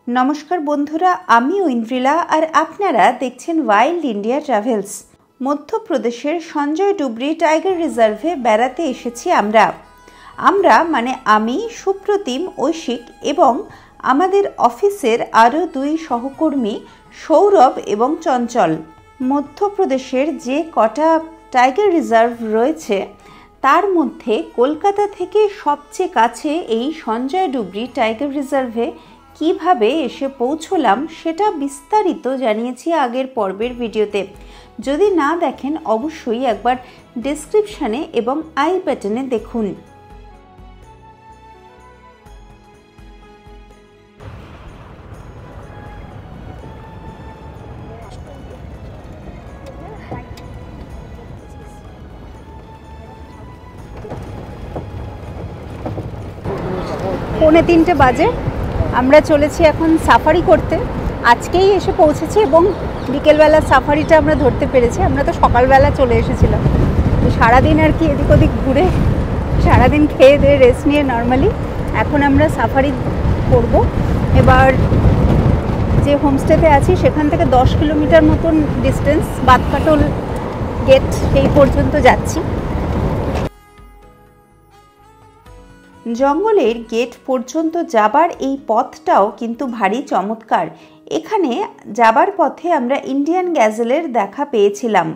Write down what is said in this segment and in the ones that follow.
নমস্কার বন্ধুরা, আমি ঐন্দ্রিলা আর আপনারা দেখছেন ওয়াইল্ড ইন্ডিয়া ট্রাভেলস। মধ্যপ্রদেশের সঞ্জয় ডুবরি টাইগার রিজার্ভে বেড়াতে এসেছি আমরা মানে আমি, সুপ্রতিম, ঐশিক এবং আমাদের অফিসের আরও 2 সহকর্মী সৌরভ এবং চঞ্চল। মধ্যপ্রদেশের যে কটা টাইগার রিজার্ভ রয়েছে তার মধ্যে কলকাতা থেকে সবচেয়ে কাছে এই সঞ্জয় ডুবরি টাইগার রিজার্ভে কিভাবে এসে পৌঁছলাম সেটা বিস্তারিত জানিয়েছি আগের পর্বের ভিডিওতে। যদি না দেখেন অবশ্যই একবার ডেসক্রিপশানে এবং আই বাটনে দেখুন। পৌনে 3টে বাজে, আমরা চলেছি এখন সাফারি করতে। আজকেই এসে পৌঁছেছি এবং বিকেলবেলা সাফারিটা আমরা ধরতে পেরেছি। আমরা তো সকালবেলা চলে এসেছিলাম, তো সারাদিন আর কি এদিক ওদিক ঘুরে সারাদিন খেয়ে দিয়ে রেস্ট নিয়ে নর্মালি এখন আমরা সাফারি করব। এবার যে হোমস্টেতে আছি সেখান থেকে 10 কিলোমিটার মতন ডিস্টেন্স, বাতকাটল গেট সেই পর্যন্ত যাচ্ছি। জঙ্গলের গেট পর্যন্ত যাবার এই পথটাও কিন্তু ভারী চমৎকার। এখানে যাবার পথে আমরা ইন্ডিয়ান গ্যাজেলের দেখা পেয়েছিলাম।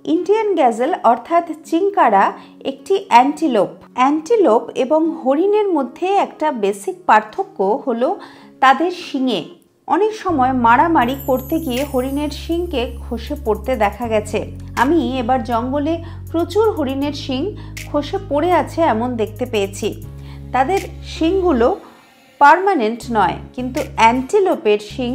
ইন্ডিয়ান গ্যাজেল অর্থাৎ চিঙ্কারা একটি অ্যান্টিলোপ এবং হরিণের মধ্যে একটা বেসিক পার্থক্য হলো তাদের শিঙে। অনেক সময় মারামারি করতে গিয়ে হরিণের শিংকে খসে পড়তে দেখা গেছে। আমি এবার জঙ্গলে প্রচুর হরিণের শিং খসে পড়ে আছে এমন দেখতে পেয়েছি। তাদের শিংগুলো পার্মানেন্ট নয়, কিন্তু অ্যান্টিলোপের শিং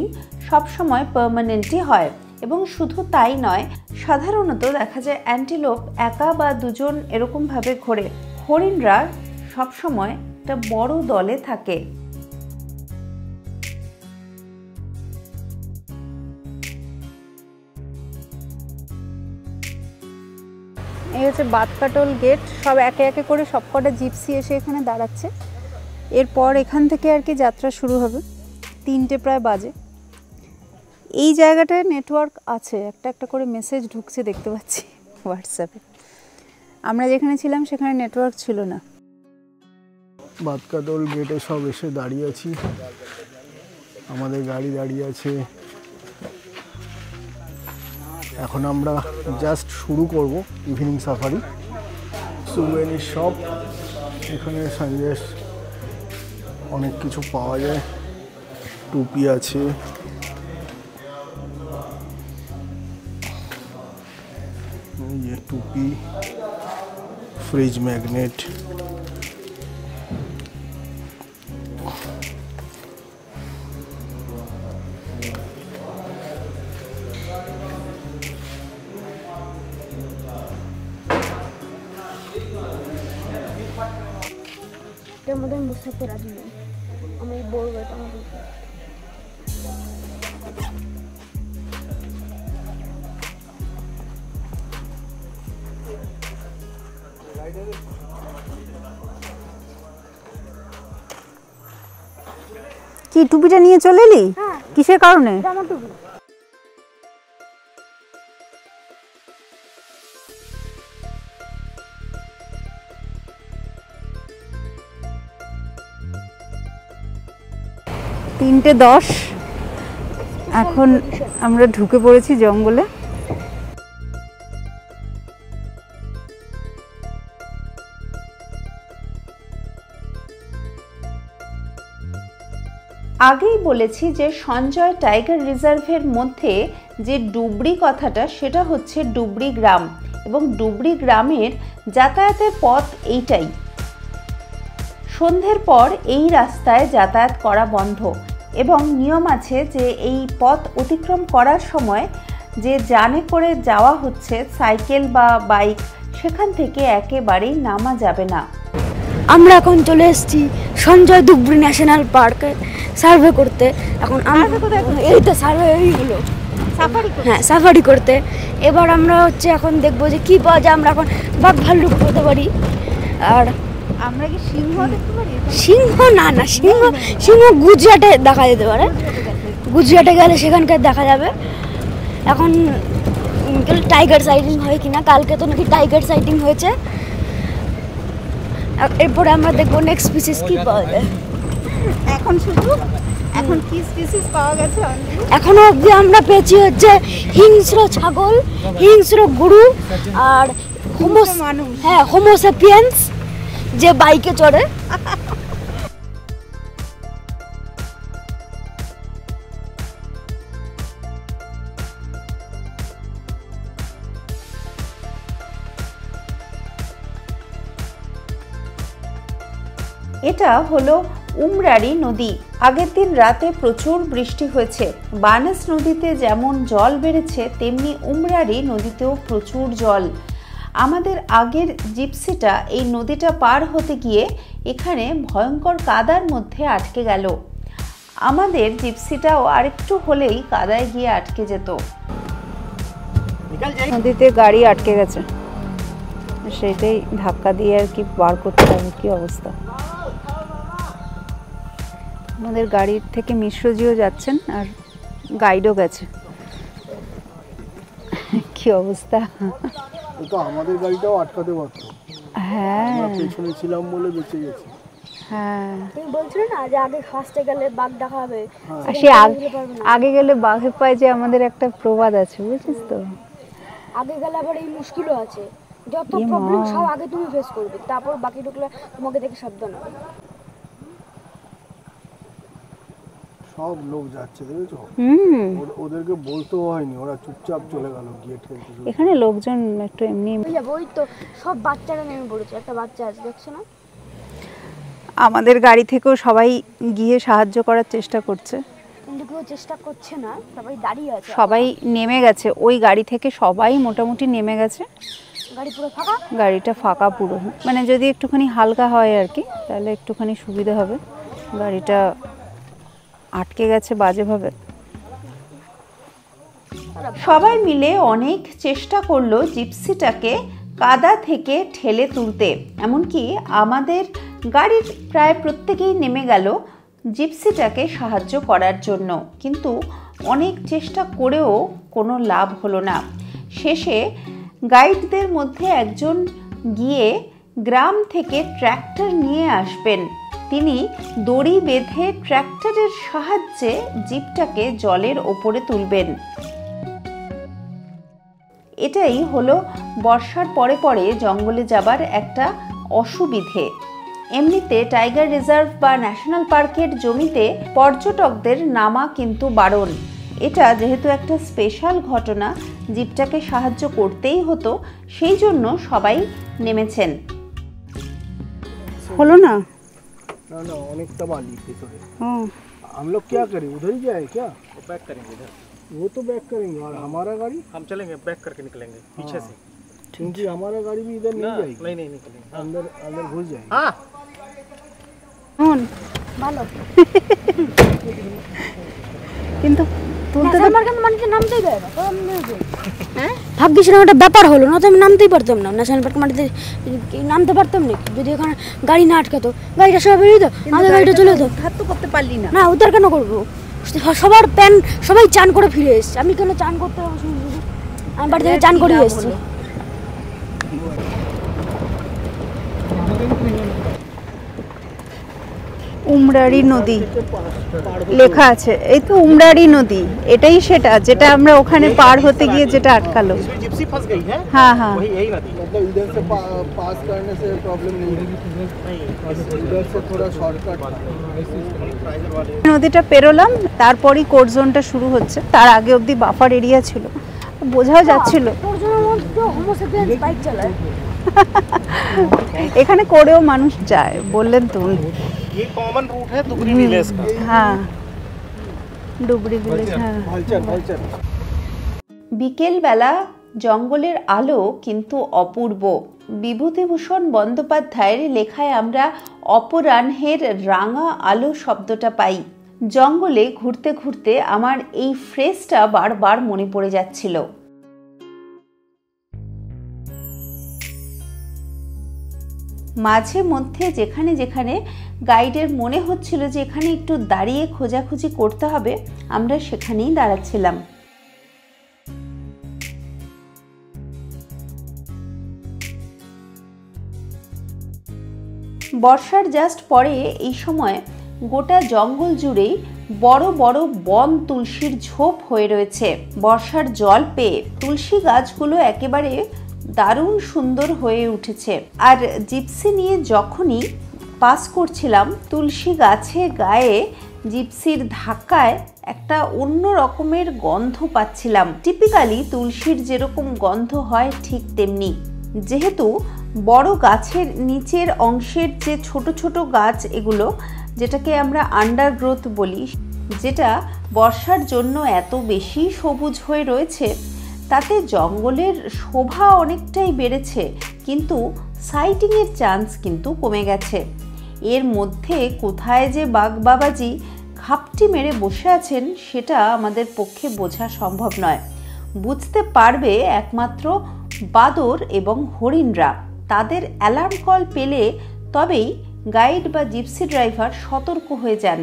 সবসময় পার্মানেন্টই হয়। এবং শুধু তাই নয়, সাধারণত দেখা যায় অ্যান্টিলোপ একা বা দুজন এরকমভাবে ঘোরে, হরিণরা সবসময় একটা বড় দলে থাকে। এই হচ্ছে বাতকাটল গেট। সব একে একে করে সবকটা জিপসি এসে এখানে দাঁড়াচ্ছে। এরপর এখান থেকে আর কি যাত্রা শুরু হবে। 3টে প্রায় বাজে। এই জায়গাটায় নেটওয়ার্ক আছে, একটা একটা করে মেসেজ ঢুকছে দেখতে পাচ্ছি হোয়াটসঅ্যাপে। আমরা যেখানে ছিলাম সেখানে নেটওয়ার্ক ছিল না। বাতকাটল গেটে সব এসে দাঁড়িয়ে আছি, আমাদের গাড়ি দাঁড়িয়ে আছে। এখন আমরা জাস্ট শুরু করব ইভিনিং সাফারি। সুভেনির শপ, এখানে সঞ্জয় অনেক কিছু পাওয়া যায়। টুপি আছে, টুপি, ফ্রিজ ম্যাগনেট, মধ্যে বসে থাকতে রাজি নেই। আমি বলবো এটা আমাদের কি টুপিটা নিয়ে চলে এলি? কিসের কারণে? আমার টুপি। তিনটে 10 এখন আমরা ঢুকে পড়েছি জঙ্গলে। আগেই বলেছি যে সঞ্জয় টাইগার রিজার্ভের মধ্যে যে ডুবরি কথাটা সেটা হচ্ছে ডুবরি গ্রাম, এবং ডুবরি গ্রামের যাতায়াতের পথ এইটাই। সন্ধ্যের পর এই রাস্তায় যাতায়াত করা বন্ধ, এবং নিয়ম আছে যে এই পথ অতিক্রম করার সময় যে যানে করে যাওয়া হচ্ছে, সাইকেল বা বাইক, সেখান থেকে একেবারেই নামা যাবে না। আমরা এখন চলে এসেছি সঞ্জয় ডুবরি ন্যাশনাল পার্কে সার্ভে করতে। এখন এই তো সার্ভে হলো, সাফারি করতে। এবার আমরা হচ্ছে এখন দেখবো যে কী পাওয়া যায়। আমরা এখন বাঘ ভাল্লুক করতে পারি। আর আমরা কি সিংহ দেখতে পারি? সিংহ না, সিংহ গুজরাটে দেখা যেতে পারে। গুজরাটে গেলে সেখানকার দেখা যাবে। এখন টাইগার সাইটিং হয় কিনা, কালকে তো নাকি টাইগার সাইটিং হয়েছে। এরপরে আমরা দেখবো নেক্সট স্পিসিস কি পাওয়া যায়। এখন কি স্পিসিস পাওয়া গেছে? এখনো অবধি আমরা পেয়েছি হচ্ছে হিংস্র ছাগল, হিংস্র গরু আর হোমো স্যাপিয়েন্স যে বাইকে চড়ে। এটা হলো উমরারি নদী। আগের দিন রাতে প্রচুর বৃষ্টি হয়েছে। বানাস নদীতে যেমন জল বেড়েছে তেমনি উমরারি নদীতেও প্রচুর জল। আমাদের আগের জিপসিটা এই নদীটা পার হতে গিয়ে এখানে ভয়ঙ্কর কাদার মধ্যে আটকে গেল। আমাদের জিপসিটাও আরেকটু হলেই কাদায় গিয়ে আটকে যেত। নদীতে গাড়ি আটকে গেছে, সেটাই ধাক্কা দিয়ে আর কি বার করতে হবে। কি অবস্থা! আমাদের গাড়ির থেকে মিশ্রজিও যাচ্ছেন আর গাইডও গেছে। কি অবস্থা! তো আমাদের গাড়িটাও আটকাতে পারতো। হ্যাঁ, পেছনে ছিলাম বলে বেঁচে গেছি। হ্যাঁ, তুমি বলছিলে না যে আগে ফার্স্টে গেলে বাঘ দেখা হবে, সে আগে গেলে বাঘের পায়ে যে আমাদের একটা প্রবাদ আছে, বুঝছিস তো? আগে গেলে আবার এই মুশকিলও আছে, যত প্রবলেম সব আগে তুমি ফেস করবে, তারপর বাকি ঢুকলে তোমাকে দেখে সাবধান হবে। সব লোক যাচ্ছে, দেখেছো? ওদেরকে বলতেও হয়নি, ওরা চুপচাপ চলে গেল গিয়ে ঠেলতে। এখানে লোকজন একটু এমনি। ওই তো সব বাচ্চারা নেমে পড়েছে, একটা বাচ্চা আছে দেখছো না? আমাদের গাড়ি থেকেও সবাই গিয়ে সাহায্য করার চেষ্টা করছে, কিন্তু কেউ চেষ্টা করছে না, সবাই দাঁড়িয়ে আছে। সবাই নেমে গেছে, ওই গাড়ি থেকে সবাই মোটামুটি নেমে গেছে। গাড়ি পুরো ফাঁকা, গাড়িটা ফাঁকা পুরো। মানে যদি একটুখানি হালকা হয় আর কি, তাহলে একটুখানি সুবিধা হবে। গাড়িটা আটকে গেছে বাজেভাবে। সবাই মিলে অনেক চেষ্টা করলো জিপসিটাকে কাদা থেকে ঠেলে তুলতে। এমনকি আমাদের গাড়ির প্রায় প্রত্যেকেই নেমে গেল জিপসিটাকে সাহায্য করার জন্য, কিন্তু অনেক চেষ্টা করেও কোনো লাভ হলো না। শেষে গাইডদের মধ্যে একজন গিয়ে গ্রাম থেকে ট্র্যাক্টর নিয়ে আসবেন। তিনি দড়ি বেঁধে ট্র্যাক্টরের সাহায্যে জিপটাকে জলের ওপরে তুলবেন। এটাই হলো বর্ষার পরে পরে জঙ্গলে যাবার একটা অসুবিধে। এমনিতে টাইগার রিজার্ভ বা ন্যাশনাল পার্কের জমিতে পর্যটকদের নামা কিন্তু বারণ। এটা যেহেতু একটা স্পেশাল ঘটনা, জিপটাকে সাহায্য করতেই হতো, সেই জন্য সবাই নেমেছেন। হলো না? ना ना अनेकटा बाली भीतरे। हम लोग क्या करें, उधर ही जाए क्या? बैक करेंगे इधर, वो तो बैक करेंगे, और हमारा गाड़ी हम चलेंगे बैक करके निकलेंगे पीछे से, क्योंकि हमारा गाड़ी भी इधर नहीं जाएगी। नहीं निकलेंगे। अंदर अंदर घुस जाएगी। हाँ ভালো, কিন্তু তুলতে নামতেই দেয় না। ভাগ্যিস না ওটা ব্যাপার হলো, না তো আমি নামতেই পারতাম না। ন্যাশনাল পার্ক মাটিতে নামতে পারতাম নাকি যদি এখানে গাড়ি না আটকাতো? গাড়িটা সবাই বেরিয়ে যেত, আমাদের গাড়িটা চলে যেত। হাত তো করতে পারলি না। না, উদ্ধার কেন করবো? সবার প্যান সবাই চান করে ফিরে এসছে, আমি কেন চান করতে হবে? আমি বাড়ি থেকে চান করে এসেছি। উমরারি নদী লেখা আছে, এই তো উমরারি নদী। এটাই সেটা যেটা আমরা ওখানে পার হতে গিয়ে যেটা আটকালো। जिप्सी फंस गई है। हाँ हाँ, वही यही नदी, मतलब इधर से पास करने से प्रॉब्लम नहीं है, इधर से थोड़ा शॉर्टकट। নদীটা পেরোলাম, তারপরই কোড জোনটা শুরু হচ্ছে। তার আগে অবধি বাফার এরিয়া ছিল, বোঝাও যাচ্ছিল। বাইক চালায় এখানে করেও মানুষ যায়, বললেন তো। ये कॉमन रूट है दुबरी विलेज का। হ্যাঁ, ডুবরি ভিলেজ। হ্যাঁ, भालचर भालचर। বিকেলবেলা জঙ্গলের আলো কিন্তু অপূর্ব। বিভূতিভূষণ বন্দ্যোপাধ্যায়ের লেখায় আমরা অপরাহ্নের রাঙা আলো শব্দটা পাই। জঙ্গলে ঘুরতে ঘুরতে আমার এই ফ্রেজটা বারবার মনে পড়ে যাচ্ছিল। মাঝে মধ্যে যেখানে যেখানে গাইডের মনে হচ্ছিল যে এখানে একটু দাঁড়িয়ে খোঁজাখুঁজি করতে হবে, আমরা সেখানেই দাঁড়াচ্ছিলাম। বর্ষার জাস্ট পরে এই সময় গোটা জঙ্গল জুড়েই বড় বড় বন তুলসীর ঝোপ হয়ে রয়েছে। বর্ষার জল পেয়ে তুলসী গাছগুলো একেবারে দারুণ সুন্দর হয়ে উঠেছে। আর জিপসি নিয়ে যখনই পাস করছিলাম, তুলসী গাছের গায়ে জিপসির ধাক্কায় একটা অন্য রকমের গন্ধ পাচ্ছিলাম। টিপিক্যালি তুলসীর যেরকম গন্ধ হয় ঠিক তেমনি। যেহেতু বড় গাছের নিচের অংশের যে ছোট ছোট গাছ, এগুলো যেটাকে আমরা আন্ডারগ্রোথ বলি, যেটা বর্ষার জন্য এত বেশি সবুজ হয়ে রয়েছে, তাতে জঙ্গলের শোভা অনেকটাই বেড়েছে, কিন্তু সাইটিংয়ের চান্স কিন্তু কমে গেছে। এর মধ্যে কোথায় যে বাঘ বাবাজি ঘাপটি মেরে বসে আছেন সেটা আমাদের পক্ষে বোঝা সম্ভব নয়। বুঝতে পারবে একমাত্র বাদর এবং হরিণরা। তাদের অ্যালার্ম কল পেলে তবেই গাইড বা জিপসি ড্রাইভার সতর্ক হয়ে যান।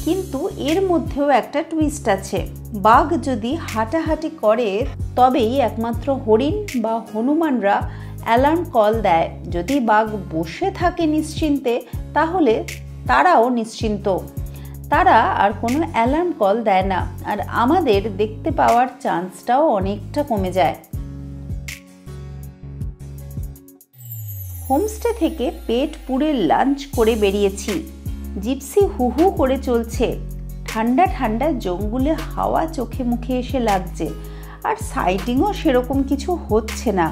কিন্তু এর মধ্যেও একটা টুইস্ট আছে। বাঘ যদি হাঁটাহাঁটি করে তবেই একমাত্র হরিণ বা হনুমানরা অ্যালার্ম কল দেয়। যদি বাঘ বসে থাকে নিশ্চিন্তে, তাহলে তারাও নিশ্চিন্ত, তারা আর কোনো অ্যালার্ম কল দেয় না, আর আমাদের দেখতে পাওয়ার চান্সটাও অনেকটা কমে যায়। হোমস্টে থেকে পেট পুড়ে লাঞ্চ করে বেরিয়েছি। জিপসি হু হু করে চলছে। ঠান্ডা ঠান্ডা জঙ্গলে হাওয়া চোখে মুখে এসে লাগছে, আর সাইটিংও সেরকম কিছু হচ্ছে না।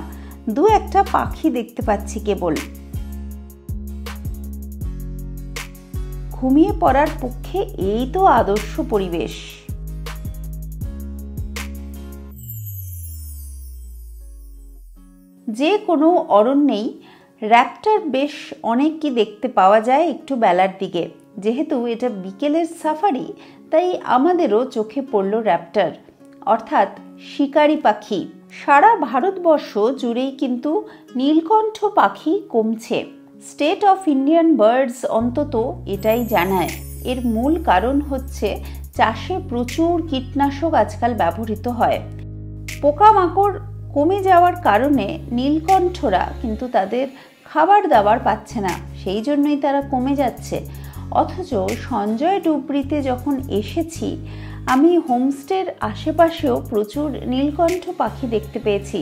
দু একটা পাখি দেখতে পাচ্ছি কেবল। ঘুমিয়ে পড়ার পক্ষে এই তো আদর্শ পরিবেশ। যে কোনো অরণ্যেই র্যাপ্টার বেশ অনেক কি দেখতে পাওয়া যায় একটু বেলার দিকে। যেহেতু এটা বিকেলের সাফারি, তাই আমাদেরও চোখে পড়ল র্যাপ্টার, অর্থাৎ শিকারি পাখি। সারা ভারতবর্ষ জুড়েই কিন্তু নীলকণ্ঠ পাখি কমছে। স্টেট অফ ইন্ডিয়ান বার্ডস অন্তত এটাই জানায়। এর মূল কারণ হচ্ছে চাষে প্রচুর কীটনাশক আজকাল ব্যবহৃত হয়। পোকামাকড় কমে যাওয়ার কারণে নীলকণ্ঠরা কিন্তু তাদের খাবার দাবার পাচ্ছে না, সেই জন্যই তারা কমে যাচ্ছে। অথচ সঞ্জয় ডুবরিতে যখন এসেছি, আমি হোমস্টের আশেপাশেও প্রচুর নীলকণ্ঠ পাখি দেখতে পেয়েছি।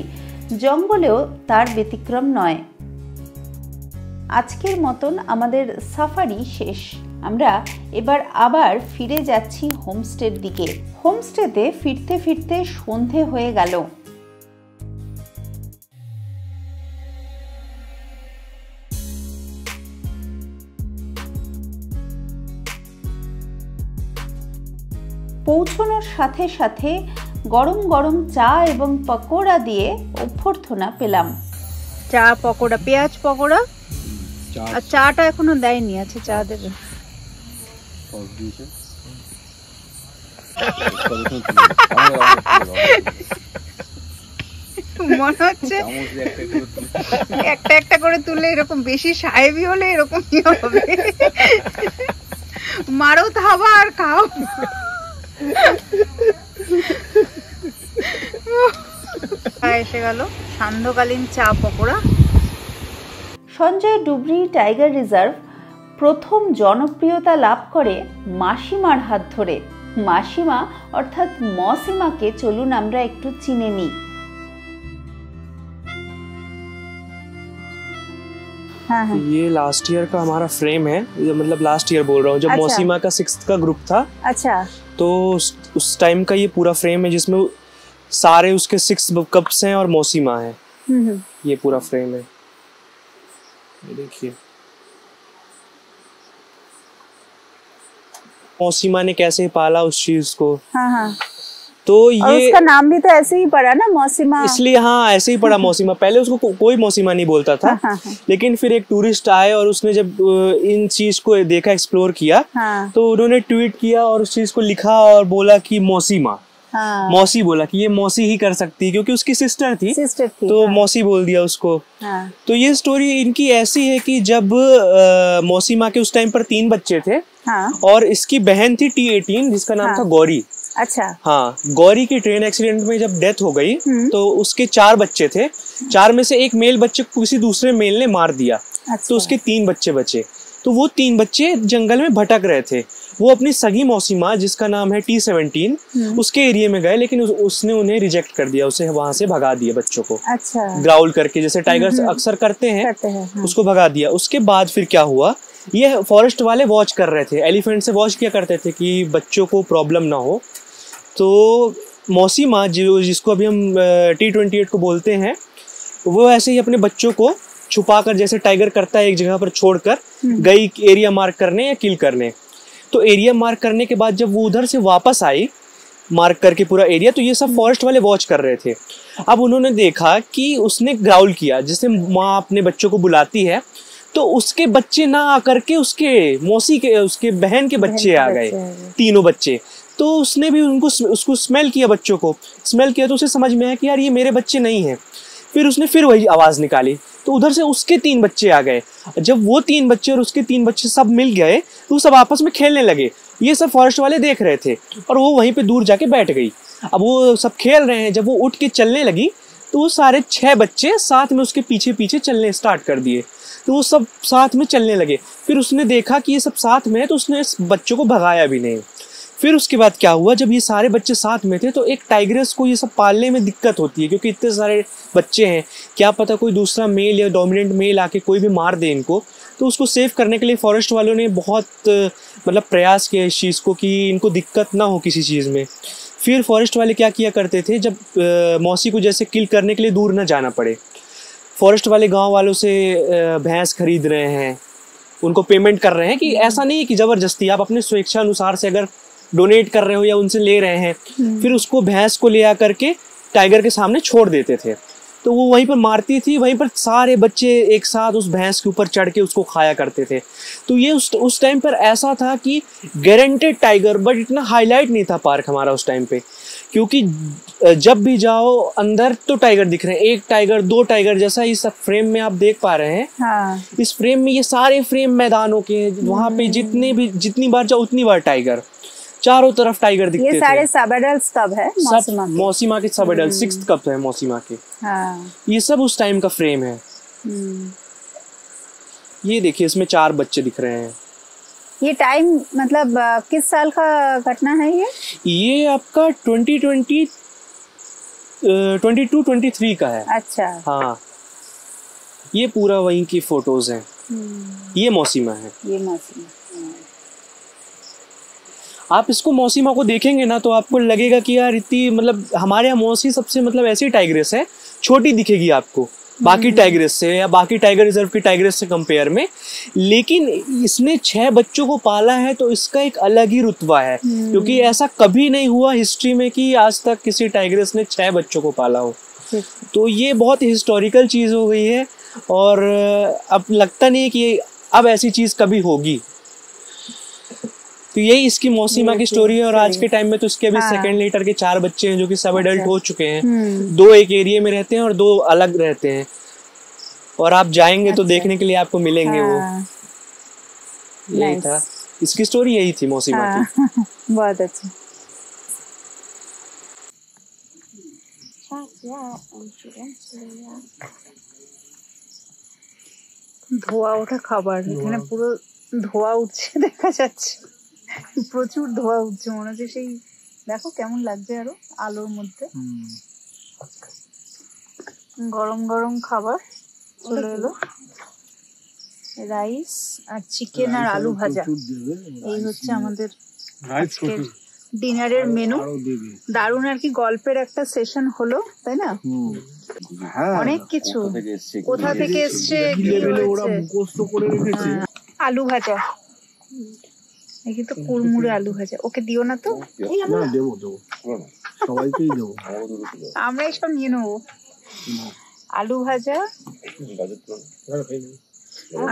জঙ্গলেও তার ব্যতিক্রম নয়। আজকের মতন আমাদের সাফারি শেষ। আমরা এবার আবার ফিরে যাচ্ছি হোমস্টের দিকে। হোমস্টেতে ফিরতে ফিরতে সন্ধে হয়ে গেল। পৌঁছানোর সাথে সাথে গরম গরম চা এবং পকোড়া দিয়ে অভ্যর্থনা পেলাম। চা পকোড়া, পেঁয়াজ পকোড়া, আর চাটা এখনো দেয়নি। আছে চা দেবে। মনে হচ্ছে একটা একটা করে তুলে, এরকম বেশি সাহেবি হলে এরকমই হবে। মারো থাবা আর খাও। এসে গেল সান্ধ্যকালীন চা পকোড়া। সঞ্জয় ডুবরি টাইগার রিজার্ভ প্রথম জনপ্রিয়তা লাভ করে মাসিমার হাত ধরে। মাসিমা অর্থাৎ মসিমাকে চলুন আমরা একটু চিনে নিই। हाँ हाँ। ये लास्ट ईयर का हमारा फ्रेम है, मतलब लास्ट ईयर बोल रहा हूँ, जब अच्छा। मौसीमा का 6th का ग्रुप था। अच्छा। तो उस टाइम का ये पूरा फ्रेम है जिसमें सारे उसके 6 कप्स हैं और मौसीमा है। ये पूरा फ्रेम है, ये देखिए मौसीमा ने कैसे पाला उस चीज को। हाँ हाँ। तो और ये उसका नाम भी तो ऐसे ही पड़ा ना, मौसीमा। इसलिए हाँ ऐसे ही पड़ा मौसीमा। पहले उसको कोई मौसीमा नहीं बोलता था। लेकिन फिर एक टूरिस्ट आए और उसने जब इन चीज को देखा, एक्सप्लोर किया, तो उन्होंने ट्वीट किया और उस चीज को लिखा और बोला कि मौसीमा। हाँ। मौसी बोला कि ये मौसी ही कर सकती है, क्योंकि उसकी सिस्टर थी तो हाँ। मौसी बोल दिया उसको। हाँ। तो ये स्टोरी इनकी ऐसी है कि जब मौसी माँ के उस टाइम पर 3 बच्चे थे। हाँ। और इसकी बहन थी T18 जिसका नाम हाँ। था गौरी। अच्छा। हाँ, गौरी की ट्रेन एक्सीडेंट में जब डेथ हो गई तो उसके 4 बच्चे थे। 4 में से एक मेल बच्चे को किसी दूसरे मेल ने मार दिया। अच्छा। तो उसके 3 बच्चे बचे। तो वो 3 बच्चे जंगल में भटक रहे थे। वो अपनी सगी मौसी माँ जिसका नाम है T17 उसके एरिया में गए, लेकिन उसने उन्हें रिजेक्ट कर दिया, उसे वहां से भगा दिया बच्चों को। अच्छा। ग्राउल करके, जैसे टाइगर्स अक्सर करते हैं, हाँ। उसको भगा दिया। उसके बाद फिर क्या हुआ, ये फॉरेस्ट वाले वॉच कर रहे थे, एलिफेंट से वॉच किया करते थे कि बच्चों को प्रॉब्लम ना हो। तो मौसी माँ जिसको अभी हम T28 को बोलते हैं, वो ऐसे ही अपने बच्चों को छुपाकर, जैसे टाइगर करता है, एक जगह पर छोड़कर गई एरिया मार्क करने या किल करने। तो एरिया मार्क करने के बाद जब वो उधर से वापस आई मार्क करके पूरा एरिया, तो ये सब फॉरेस्ट वाले वॉच कर रहे थे। अब उन्होंने देखा कि उसने ग्राउल किया, जैसे माँ अपने बच्चों को बुलाती है, तो उसके बच्चे ना आकर के उसके मौसी के, उसके बहन के बच्चे आ गए, तीनों बच्चे। तो उसने भी उसको स्मेल किया, बच्चों को स्मेल किया, तो उसे समझ में आया कि यार ये मेरे बच्चे नहीं हैं। फिर उसने फिर वही आवाज़ निकाली, तो उधर से उसके 3 बच्चे आ गए। जब वो 3 बच्चे और उसके 3 बच्चे सब मिल गए तो वो सब आपस में खेलने लगे। ये सब फॉरेस्ट वाले देख रहे थे और वो वहीं पे दूर जाके बैठ गई। अब वो सब खेल रहे हैं, जब वो उठ के चलने लगी तो वो सारे 6 बच्चे साथ में उसके पीछे पीछे चलने स्टार्ट कर दिए। तो वो सब साथ में चलने लगे। फिर उसने देखा कि ये सब साथ में है, तो उसने इस बच्चों को भगाया भी नहीं। फिर उसके बाद क्या हुआ, जब ये सारे बच्चे साथ में थे तो एक टाइग्रेस को ये सब पालने में दिक्कत होती है, क्योंकि इतने सारे बच्चे हैं, क्या पता कोई दूसरा मेल या डोमिनेंट मेल आके कोई भी मार दे इनको। तो उसको सेव करने के लिए फॉरेस्ट वालों ने बहुत मतलब प्रयास किया इस चीज़ को कि इनको दिक्कत ना हो किसी चीज़ में। फिर फॉरेस्ट वाले क्या किया करते थे, जब मौसी को जैसे किल करने के लिए दूर ना जाना पड़े, फॉरेस्ट वाले गाँव वालों से भैंस खरीद रहे हैं, उनको पेमेंट कर रहे हैं। कि ऐसा नहीं है कि ज़बरदस्ती, आप अपने स्वेच्छा अनुसार से अगर डोनेट कर रहे हो या उनसे ले रहे हैं, फिर उसको भैंस को ले आकर के टाइगर के सामने छोड़ देते थे। तो वो वहीं पर मारती थी, वहीं पर सारे बच्चे एक साथ उस भैंस के ऊपर चढ़ के उसको खाया करते थे। तो ये उस टाइम पर ऐसा था कि गारंटेड टाइगर, बट इतना हाईलाइट नहीं था पार्क हमारा उस टाइम पे, क्योंकि जब भी जाओ अंदर तो टाइगर दिख रहे हैं, 1 टाइगर 2 टाइगर, जैसा इस फ्रेम में आप देख पा रहे हैं। हाँ। इस फ्रेम में ये सारे फ्रेम मैदानों के, वहाँ पे जितनी बार जाओ उतनी बार टाइगर, चारों तरफ टाइगर दिखते थे। ये सारे सब एडल्ट्स कब है मौसी माँ के सब एडल्ट 6th कब है मौसी माँ के। हाँ। ये सब उस टाइम का फ्रेम है। ये देखिए, इसमें 4 बच्चे दिख रहे हैं। ये टाइम मतलब किस साल का घटना है ये आपका 2022-23 का है। अच्छा। हाँ, ये पूरा वहीं की फोटोज हैं। ये मौसीमा है। ये मौसीमा। आप इसको मौसीमा को देखेंगे ना तो आपको लगेगा कि यार इतनी, मतलब हमारे यहाँ मौसी सबसे मतलब ऐसी टाइग्रेस है, छोटी दिखेगी आपको बाकी टाइग्रेस से या बाकी टाइगर रिजर्व की टाइग्रेस से कंपेयर में। लेकिन इसने 6 बच्चों को पाला है तो इसका एक अलग ही रुतबा है, क्योंकि ऐसा कभी नहीं हुआ हिस्ट्री में कि आज तक किसी टाइग्रेस ने 6 बच्चों को पाला हो। तो ये बहुत हिस्टोरिकल चीज़ हो गई है और अब लगता नहीं है कि अब ऐसी चीज़ कभी होगी। तो यही इसकी मौसीमा की स्टोरी है। और आज के टाइम में तो इसके अभी सेकंड लीटर के 4 बच्चे हैं जो कि सब एडल्ट हो चुके हैं। 2 एक एरिया में रहते हैं और 2 अलग रहते हैं, और आप जाएंगे तो देखने के लिए आपको मिलेंगे वो। यही था इसकी स्टोरी, यही थी मौसीमा की। बहुत अच्छा। ধোয়া ওঠা খাবার, এখানে পুরো ধোয়া উঠছে দেখা যাচ্ছে, প্রচুর ধোয়া উঠছে, মনে হচ্ছে সেই দেখো কেমন লাগছে আরো আলোর মধ্যে। গরম গরম খাবার চলে এলো, রাইস আর চিকেন আর আলু ভাজা। এই হচ্ছে আমাদের আজকের ডিনারের মেনু। দারুণ আর কি গল্পের একটা সেশন হলো, তাই না? অনেক কিছু কোথা থেকে এসছে, আলু ভাজা, এই তো কুড়মুড়ে আলু ভাজা। ওকে দিও না তো, আমরা এসব নিয়ে নেবো। আলু ভাজা,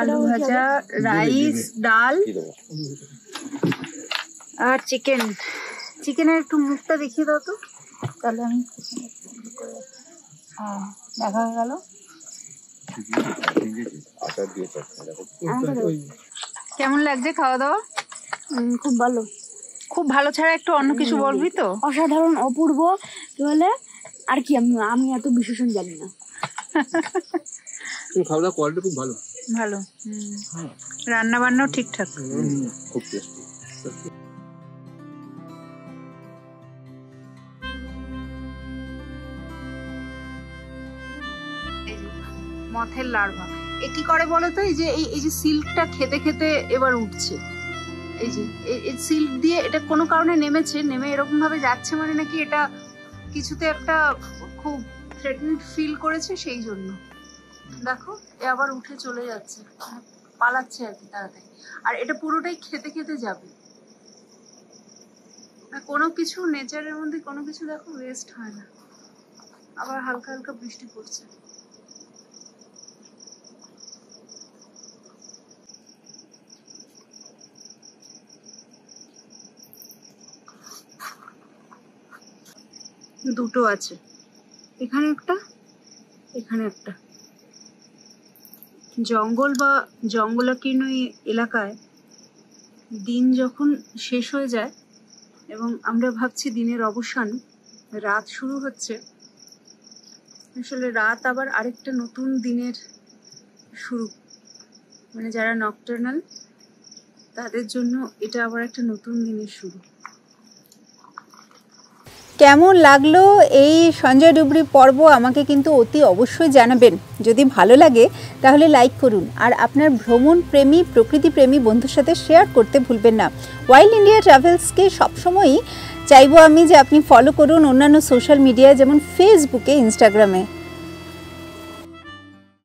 আলু ভাজা, রাইস, ডাল আর চিকেন। চিকেনের একটু মুখটা দেখিয়ে দাও তো। তাহলে আমি দেখা হয়ে গেল। কেমন লাগছে খাওয়া দাওয়া? খুব ভালো। খুব ভালো ছাড়া একটু অন্য কিছু বলবি তো? অসাধারণ, অপূর্ব, কি বলে আর কি, আমি এত বিশেষণ জানি না। খাওয়া দাওয়া কোয়ালিটি খুব ভালো। ভালো, রান্না বান্নাও ঠিকঠাক। খুব টেস্টি। মথের লার্ভা এ কি করে বলো তো? এই যে সিল্কটা খেতে খেতে এবার উঠছে, এই যে এই সিল্ক দিয়ে এটা কোনো কারণে নেমেছে, নেমে এরকম ভাবে যাচ্ছে, মানে নাকি এটা কিছুতে একটা খুব থ্রেটেন্ড ফিল করেছে, সেই জন্য দেখো এ আবার উঠে চলে যাচ্ছে, পালাচ্ছে আর কি তাড়াতাড়ি। আর এটা পুরোটাই খেতে খেতে যাবে, কোনো কিছু নেচারের মধ্যে কোনো কিছু দেখো ওয়েস্ট হয় না। আবার হালকা হালকা বৃষ্টি পড়ছে। দুটো আছে, এখানে একটা, এখানে একটা। জঙ্গল বা জঙ্গলাকীর্ণ এলাকায় দিন যখন শেষ হয়ে যায় এবং আমরা ভাবছি দিনের অবসান, রাত শুরু হচ্ছে, আসলে রাত আবার আরেকটা নতুন দিনের শুরু। মানে যারা নকটার্নাল তাদের জন্য এটা আবার একটা নতুন দিনের শুরু। কেমন লাগলো এই সঞ্জয় ডুবরি পর্ব আমাকে কিন্তু অতি অবশ্যই জানাবেন। যদি ভালো লাগে তাহলে লাইক করুন, আর আপনার ভ্রমণ প্রেমী, প্রকৃতি প্রেমী বন্ধুর সাথে শেয়ার করতে ভুলবেন না। ওয়াইল্ড ইন্ডিয়া ট্রাভেলসকে সবসময়ই চাইবো আমি যে আপনি ফলো করুন অন্যান্য সোশ্যাল মিডিয়ায়, যেমন ফেসবুকে, ইনস্টাগ্রামে।